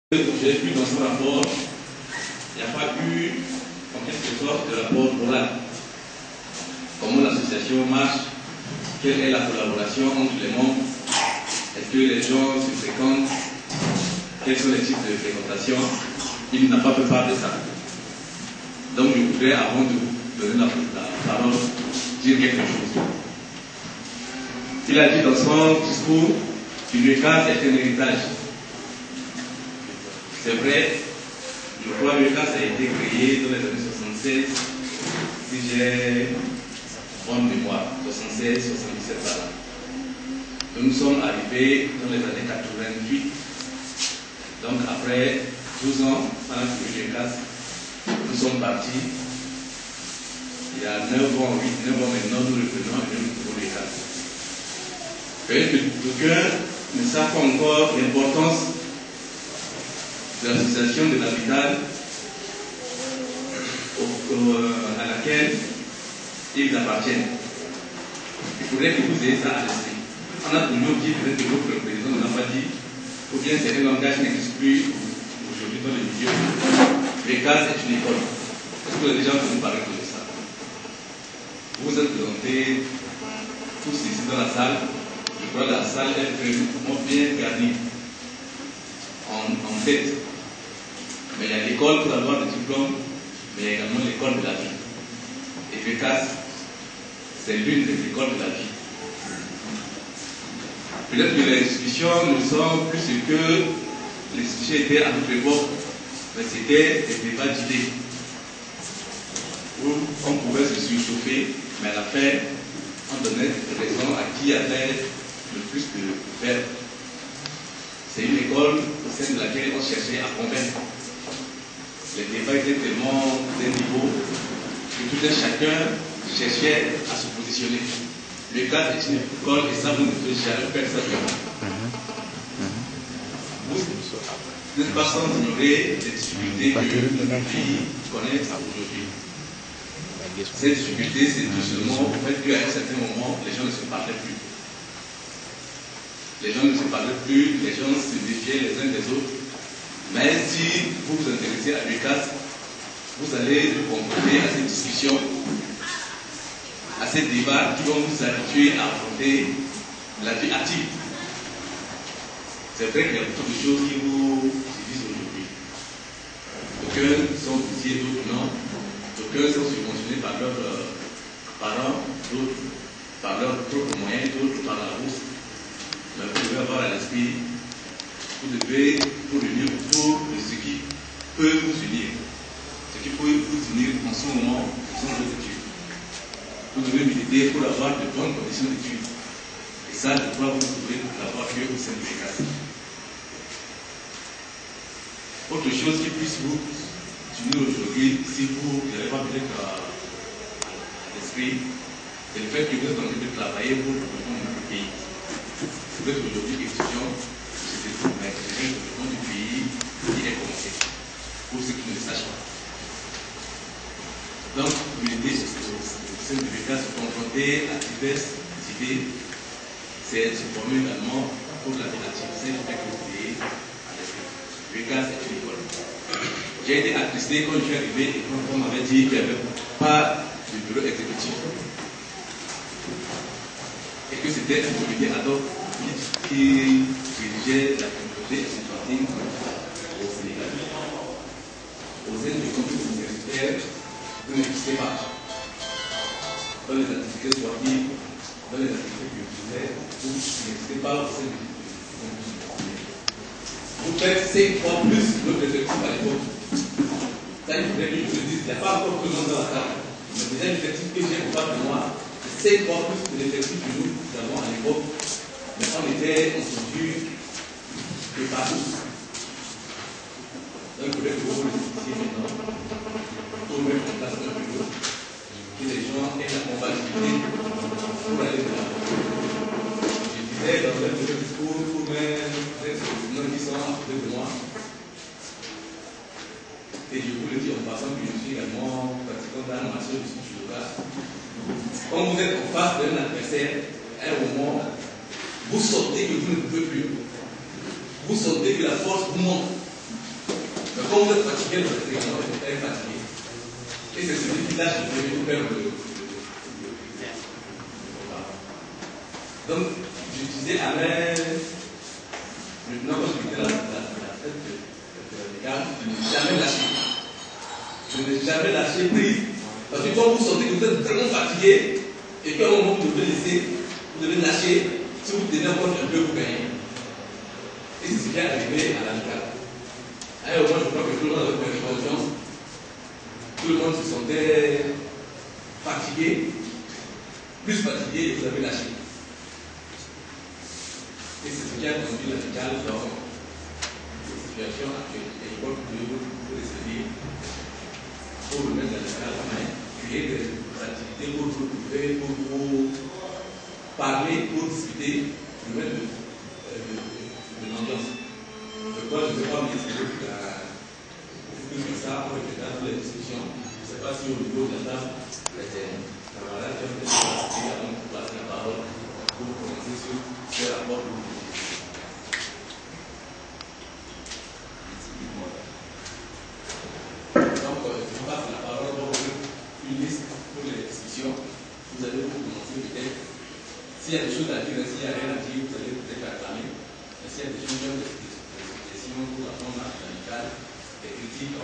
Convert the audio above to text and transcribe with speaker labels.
Speaker 1: J'ai vu dans son rapport, il n'y a pas eu, en quelque sorte, de rapport oral. Comment l'association marche, quelle est la collaboration entre les membres, est-ce que les gens se fréquentent, quels sont les types de fréquentation. Il n'a pas fait part de ça. Donc je voudrais, avant de vous donner la parole, dire quelque chose. Il a dit dans son discours qu'une UECAS est un héritage. C'est vrai, je crois que l'UECAS a été créé dans les années 76, si j'ai bonne mémoire, 76, 77 par là. Donc nous sommes arrivés dans les années 88. Donc après 12 ans, pendant que l'UECAS, nous sommes partis. Il y a 9 ans, 8, 9 ans maintenant, nous reprenons et nous retrouvons l'UECAS. Peut-être que d'aucuns ne savent pas encore l'importance de l'association de l'habitat à laquelle ils appartiennent. Il faudrait que vous ayez ça à l'esprit. On a toujours dit, peut-être que votre président ne l'a pas dit, ou bien c'est un langage qui n'existe plus aujourd'hui dans les milieux. L'UECAS est une école. Est-ce que vous avez déjà entendu parler de ça? Vous vous êtes présentés tous ici dans la salle. Je crois que la salle est vraiment bien garnie en tête. Mais il y a l'école pour avoir des diplômes, mais il y a également l'école de la vie. Et l'UECAS, c'est l'une des écoles de la vie. Peut-être que les institutions ne sont plus ce que les institutions étaient à notre époque, mais c'était des débats d'idées où on pouvait se surchauffer, mais à la fin, on donnait raison à qui avait le plus de faire. C'est une école au sein de laquelle on cherchait à convaincre. Les débats étaient tellement d'un niveau que tout un chacun cherchait à se positionner. L'UECAS est une école et ça, vous ne pouvez jamais faire ça. Vous n'êtes pas sans ignorer les difficultés que notre pays connaît aujourd'hui. Ces difficultés, c'est tout seulement au fait qu'à un certain moment, les gens ne se parlaient plus. Les gens ne se parlaient plus, les gens se défiaient les uns des autres. Mais si vous vous intéressez à l'UECAS, vous allez vous confronter à cette discussion, à ces débats qui vont vous habituer à affronter la vie active. C'est vrai qu'il y a beaucoup de choses qui vous divisent aujourd'hui. D'aucuns sont boursiers, d'autres non. D'aucuns sont subventionnés par leurs parents, d'autres par leurs propres moyens, d'autres par la bourse. Mais vous devez avoir à l'esprit, vous devez vous unir autour de ce qui peut vous unir. Ce qui peut vous unir en ce moment, ce sont vos études. Vous devez militer pour avoir de bonnes conditions d'études. Et ça, je crois que vous pouvez l'avoir que au sein de l'UECAS. Autre chose qui puisse vous unir aujourd'hui, si vous n'avez pas peut-être à l'esprit, c'est le fait que vous êtes en train de travailler pour le développement de notre pays. Vous êtes aujourd'hui étudiant, c'est le développement du pays qui est commencé, pour ceux qui ne le sachent pas. Donc, l'unité au sein de l'UECAS se confronter à diverses idées, c'est se former également pour l'alternative. C'est le fait que vous ayez à l'esprit. L'UECAS est une école. J'ai été attristé quand je suis arrivé et quand on m'avait dit qu'il n'y avait pas de bureau exécutif. Et que c'était un comité ad hoc qui dirigeait la communauté étudiantine au Sénégal. Au sein du campus universitaire, vous n'existez pas. Dans les activités sportives, dans les activités culturelles, vous n'existez pas au sein du campus universitaire. Vous faites 5 fois plus notre effectif à l'époque. Ça, il faudrait que je vous le dise, il n'y a pas encore tout le monde dans la salle. Mais déjà, l'effectif que j'ai au bas de moi, c'est 5 fois plus que l'effectif que nous avons à l'époque. Mais on était en structure que partout. Donc, il faudrait que vous le disiez maintenant, pour mettre en place un bureau, que les gens aient la compatibilité pour aller de l'avant. Je disais dans un discours pour mes présidents qui sont à côté de moi, et je vous le dis en passant que je suis également pratiquant d'arts martiaux du judoka. Quand vous êtes en face d'un adversaire, à un moment, vous sentez que vous ne pouvez plus. Vous sentez que la force vous monte. quand vous êtes fatigué, vous êtes fatigué. Et c'est celui qui lâche le premier pour faire le. Donc, j'utilisais avec. Maintenant, quand je mettais la tête de gars, je n'ai jamais lâché. Je n'ai jamais lâché prise. Parce que quand vous sentez que vous êtes vraiment fatigué, et qu'à un moment vous devez laisser, vous devez lâcher, si vous tenez encore un peu, vous gagnez. Et c'est ce qui est arrivé à l'amical. À un moment, je crois que tout le monde avait pris conscience. Tout le monde se sentait fatigué, plus fatigué, et vous avez lâché. Et c'est ce qui a conduit l'amical dans cette situation actuelle. Et je crois que vous essayer pour le mettre dans l'amical, créer des activités pour vous trouver, pour vous parler, pour discuter, pour mettre de l'ambiance. Je crois que je ne vais pas me laisser plus que ça pour dans les discussions. Je ne sais pas si au niveau de la table, les camarades qui ont été participés avant de passer la parole pour commencer sur ces rapports. Donc, je passe la parole pour une liste pour les discussions. Vous allez vous commencer peut-être. S'il y a des choses à dire, s'il n'y a rien à dire, vous allez peut-être acclamer. Mais s'il y a des choses, des questions pour apprendre à l'amical, des critiques,